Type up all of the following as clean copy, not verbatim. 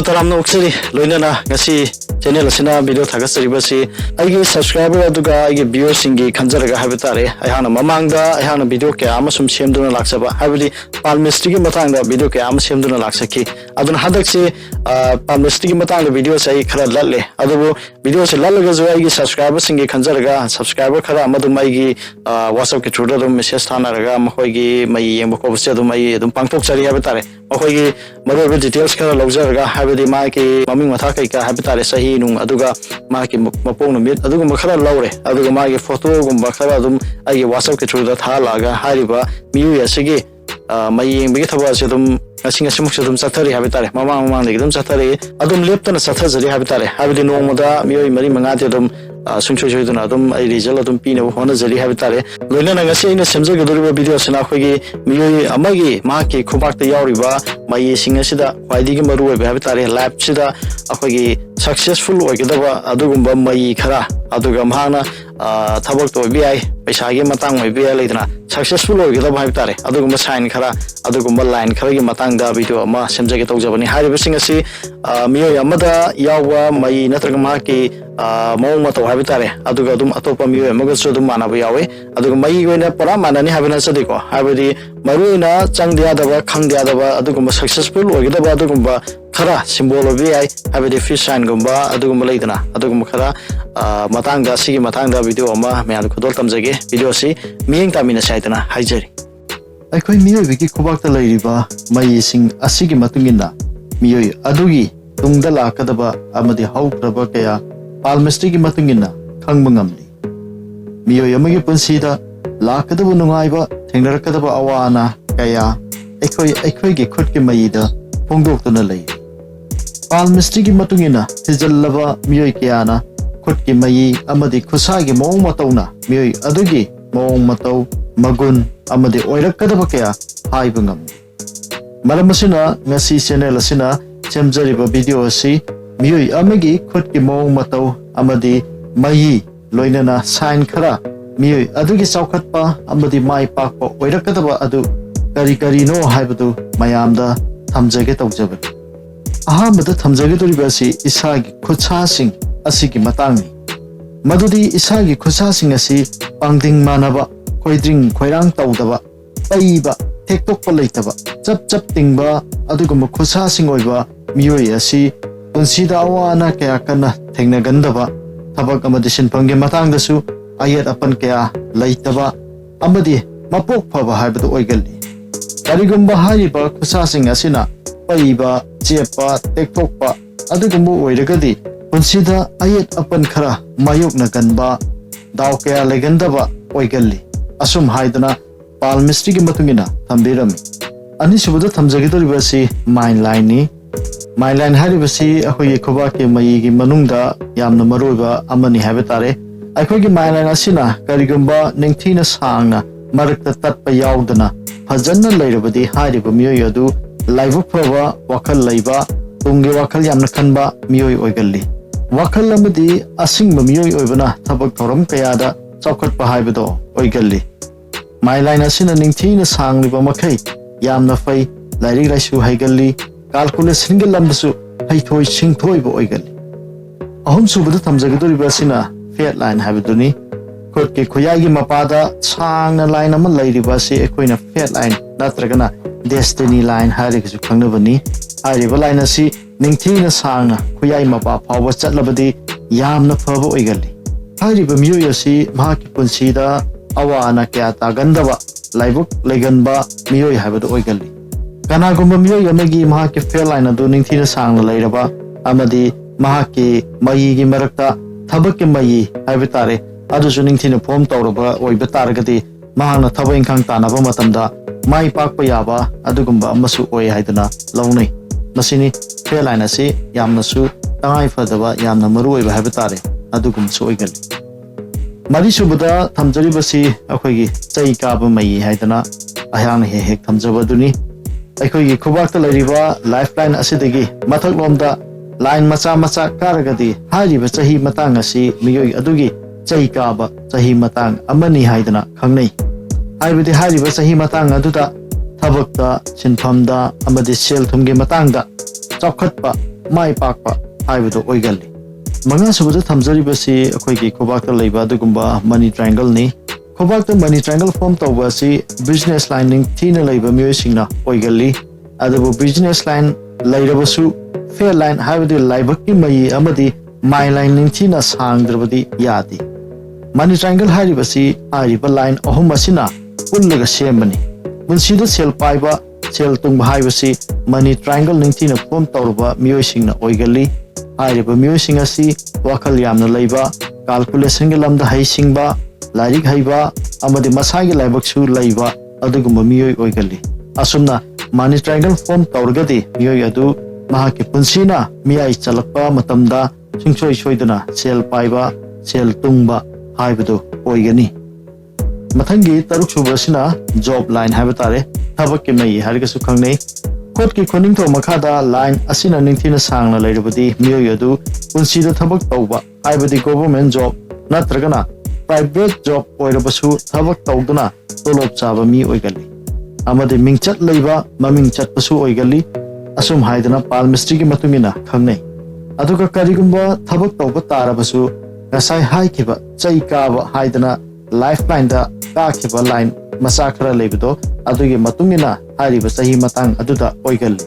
taramna uksari loinana ngasi channel asina video thagasaribasi aigi subscriber aduga aigi viewers singi khanjaraga habitare ayhana mamangda ayhana video ke amasum semduna laksaba habidi Palmistry ki matangda video ke am semduna laksaki aduna hadakse Palmistry ki matangda video sai khara lalle adubu video se lallaga jo aigi subscriber singi khanjaraga subscriber khara amadum aigi WhatsApp ke through dum message thanaraga mahoigi mai yengba ko bse dum ai dum pangtok chari habitare mahoigi maru details khara lawjaraga habidi ma ki maming matha kai ka habitare sahi nung aduga ma ki mapong numit aduga makhara lawre aduga ma ki photo gumba khara dum aigi WhatsApp ke through da thalaga hariba miyu yasigi mai yengbi thaba se dum ngasing ngasmuk se dum sathari habitare mamang de dum sathari adum leptana sathajari habitare habidi nongmoda miyoi mari mangate dum sungchoi choi duna dum ai result adum pina hona jari habitare loina ngasi ina semja ge doriba video sina khogi miyoi amagi ma ki khubak ta yauriba mai singa sida khwaidi gi maru oiba habitare lab sida akhogi successful oigedaba adugumba mai khara aduga mahana thabak to bi paisa gi matang mai bi leidna successful oigedaba habitare adugumba sign khara adugumba line khara gi matang da video ama semja ge tawjabani hariba singa si miyoi amada yawa mai natraga ma ki mawng mato habitare aduga dum atopa miyoi amaga su dum manaba yawe aduga mai goina pora manani habina sadiko habidi maruina changdia daba khangdia daba adugumba successful oigedaba adugumba khara symbol of vi habidi fish sign gumba adugumba leidana adugumba khara matangda sigi matangda video ama mean khudol tamjage video si miyeng tamina saitana haijari aikoi miyoi biki khubakta leiriba mai sing asigi matungina miyoi adugi tungda lakadaba amadi haukraba kaya Palmistry ki matungina khangba ngamni miyoi amagi punsida lakadaba nungaiba thengnarakadaba awana kaya aikoi gi khut ki maida pongdoktuna lei Palmistry ki matungina hijallaba miyoi kiyana khut ki mai amadi khusagi mong matawna miyoi adugi mong mataw magun amadi oirakadaba kaya haiba ngamni maramasina ngasi channel asina chemjariba video asi miyoi amagi khut ki mong mataw amadi mai loinana sign khara miyoi adugi saukhatpa amadi mai pakpa oirakadaba adu kari no haibadu mayamda thamjage tawjaba ahamada thamjage doribasi isagi khutsa sing asigi matangni madudi isagi khutsa sing asi pangding manaba khoidring khoirang tawdaba paiba thektok leitaba chap tingba aduguma khutsa sing oiba miyoi asi punsida awana kaya kana thengnagandaba thabak amadi sinphangge matangdasu ayat apan kaya leitaba amadi mapok phaba haibadu oigalli karigumba hariba khusasing asina paiba chepa tektokpa adugumbu oiragadi punsida ayat apan khara mayokna ganba daw kaya legandaba oigalli asum haidana Palmistry ki matungina thambirami ani subuda thamjagidoribasi mainline ni mainline haribasi akhoi khoba ke mai gi manungda yamna maroiba amani habitare akhoi gi mainline asina karigumba ningthina sangna marakta tatpa yaudana fajanna leirabadi hariba miyoi adu laibu phaba wakhal leiba tungge wakhal yamna khanba miyoi oigalli wakhal amadi asingba miyoi oibana thabak thoram kayada chaukhatpa haibado oigalli mainline asina ningthina sangliba makhai yamna fai lairik laisu haigalli calculation ge lamdasu haithoi singthoi bo oigali ahum subada thamjagadoriba asina fat line habiduni khot ke khoyai gi mapada sangna line ama lairiba se ekoina fat line natragana destiny line harik su khangnabani hariba line asi ningthina sangna khoyai mapa phawa chatlabadi yamna phaba oigali hariba miyoi asi mahaki punsida awana kya tagandaba laibuk leganba miyoi habadu oigali kanagumba miyoi amagi mahaki fail line adu ningthina sangna leiraba amadi mahaki mai gi marakta thabak mai habitare adusu ningthina form tawraba oiba taragadi mahana thaba ingkhang tanaba matamda mai pakpa yaba adugumba amasu oi haidana lawnai masini fail line asi yamnasu tangai fadaba yamna maru oiba habitare adugum su oigal mari subada thamjaribasi akhoigi chai kaba mai haidana ayang hek thamjabaduni aikoi khubakta leiriba lifeline asidagi mathak lomda line macha karagadi hariba chahi matang asi miyoi adugi chai kaba chahi matang amani haidana khangnei haibadi hariba chahi matang aduda thabakta sinphamda amadi sel thumge matangda chakhatpa mai pakpa haibudo oigalli manga subada thamjaribasi akhoi khobakta leiba adugumba money triangle ni khobakta money triangle form tawbasi business line ning thina leiba miyoi singna oigalli adabu business line leirabasu fair line haibudu laibakki mai amadi my line ning thina sangdrabadi yadi money triangle haribasi ariba line ahum asina pullaga sembani bunsida sel paiba sel tungba haibasi money triangle ning thina form tawrba miyoi singna oigalli ariba miyoi sing asi wakal yamna leiba calculation ge lamda hai singba larik haiba amadi masagi laibaksu leiba adugumba miyoi oigalli asumna money triangle form tawrgadi miyoi adu mahaki punsina miyai chalakpa matamda singchoi soiduna sel paiba sel tungba haibadu oigani mathangi taruk subasina job line haibatare thabak ke mai harigasu khangnei khot ki khoning tho makhada line asina ningthina sangna leirabadi miyoi adu punsida thabak tawba haibadi government job natragana private job oirabasu thabak tawduna tolop chaba mi oigali amade mingchat leiba maming chatpasu oigali asum haidana palmistry ki matungina khangnei aduga karigumba thabak tawba tarabasu ngasai haikiba chai kaba haidana lifeline da kakiba line masakra leibdo adugi matungina hariba sahi matang aduda oigalli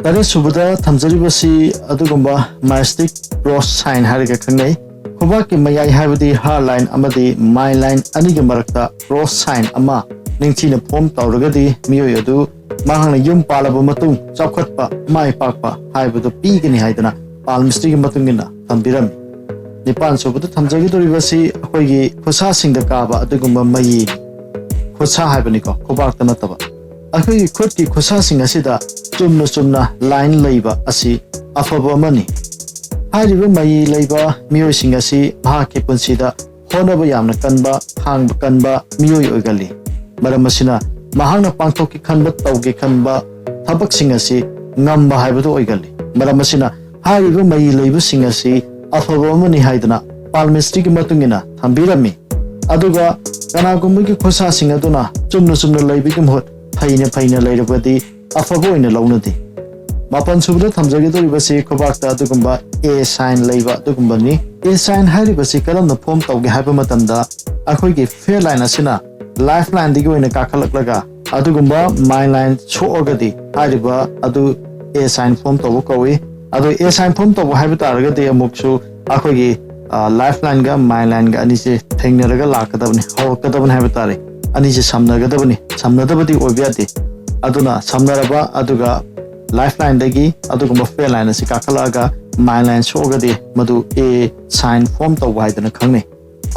tare subada thamjaribasi adugumba mastic cross sign hariga khangnei khobaki mayai haibadi har line amadi my line anigi marakta cross sign ama ningthina form tawragadi miyoi adu mahangna yum palaba matung chawkhatpa mai pakpa haibadu pigani haidana palmistry gi matungina thambirami nipan subada thamjagi doribasi akhoi khosa singda kaba adugumba mai khosa haibani ko khobakta nataba akhoi khot ki khosa sing asida chumna line leiba asi afaba mani hariba mai leiba miyoi sing asi bhake punsida honaba yamna kanba hangba kanba miyoi oigali maramasina mahangna pangthoki khanba tawge khanba thabak sing asi ngamba haibadu oigali maramasina hariba mai leiba sing asi afaba mani haidana palmistry ki matungina thambirami aduga kanagumgi khosa sing aduna chumna leibi ki mhot faina leirabadi afaba oina launadi mapan subda thamjagi doribasi khobakta adugumba a sign leiba adugumba ni a sign haribasi karamna form tawge haiba matamda akhoi gi fair line asina lifeline digi oina kakalaklaga adugumba my line chogadi hariba adu a sign form tawu kawi adu a sign form tawu haiba taragadi amuksu akhoi gi lifeline ga my line ga ani se thengnaraga lakadabni hawkadabni haiba tare ani se samnagadabni samnadabadi oibyati aduna samnaraba aduga lifeline dagi adugumba fair line asi kakalaga my line chogadi madu a sign form tawu haidana khangne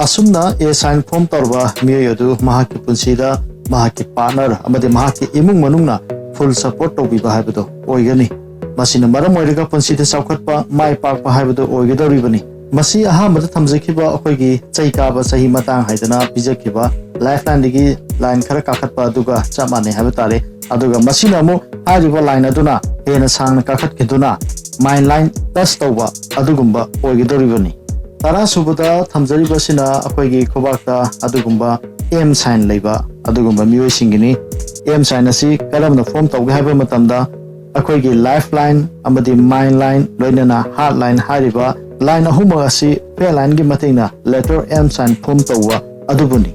asumna a sign form tarba miyoi adu mahaki punsida mahaki partner amade mahaki imung manungna full support tobiba haibado oigani masina maram oiraga punsida saukhatpa mai pakpa haibado oigadoribani masi ahamada thamjakhiba akhoi chaikaba sahi matang haidana pijakhiba lifeline digi line khara kakhatpa aduga chamane haibitare aduga masina mu hariba line aduna hena sangna kakhatkiduna my line touch tawba adugumba oigidoribani tara subada thamjaribasina akhoi khobakta adugumba m sign leiba adugumba miyoi singini m sign asi kalamna form tawge haiba matamda akhoi lifeline amadi my line loinana heart line hariba line ahuma asi fair line gi matina letter m sign form tawwa adubuni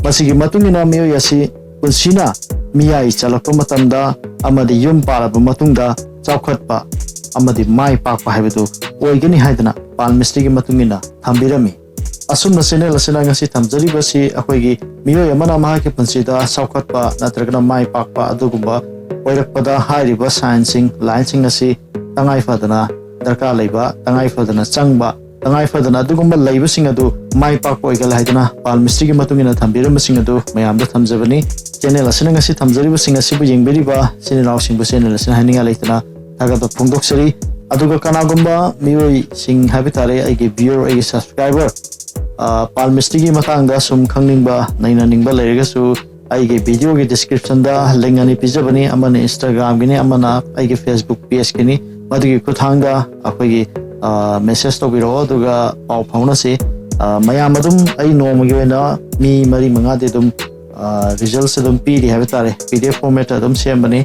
masigi matungina miyoi asi punsina miyai chalakpa matamda amadi yum paraba matungda chawkhatpa amadi mai pakpa haibadu oigani haidana palmistry gi matungina thambirami asumna channel asina ngasi thamjaribasi akhoi miyoi amana mahaki punsida chawkhatpa natragana mai pakpa adugumba oirakpada hairiba sign line sing asi tangai fadana darka leiba tangai fadana changba tangai fadana adugumba leiba sing adu mai pakpa oigal haidana palmistry gi matungina thambirama sing adu mayamda thamjabani channel asina ngasi thamjariba sing asi bu yengberiba channel sing bu channel asina haninga leitana thagada phungdoksari aduga kanagumba miyoi sing habitare aigi viewer aigi subscriber palmistry gi matangda sum khangningba naina ningba leiragasu aigi video gi description da link ani pijabani amana Instagram gini amana aigi Facebook page gini madugi kuthanga akhoi message to biro aduga pau phauna se mayam adum ai nomagi wena mi mari manga de dum results adum pidi habitare PDF format adum sembani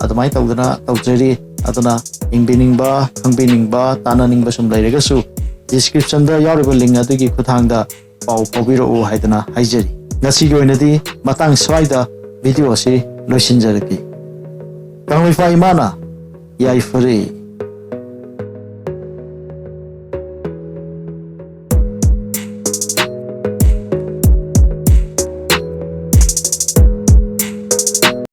adumai tawdana tawjeri aduna ingbiningbा khangbiningbा tananingba sum lairagasu description da yauriba link adugi khuthangda pau pobiro haidana haijari ngasi goinadi matang swaida video si loisinjaraki kangloi fai mana yai fari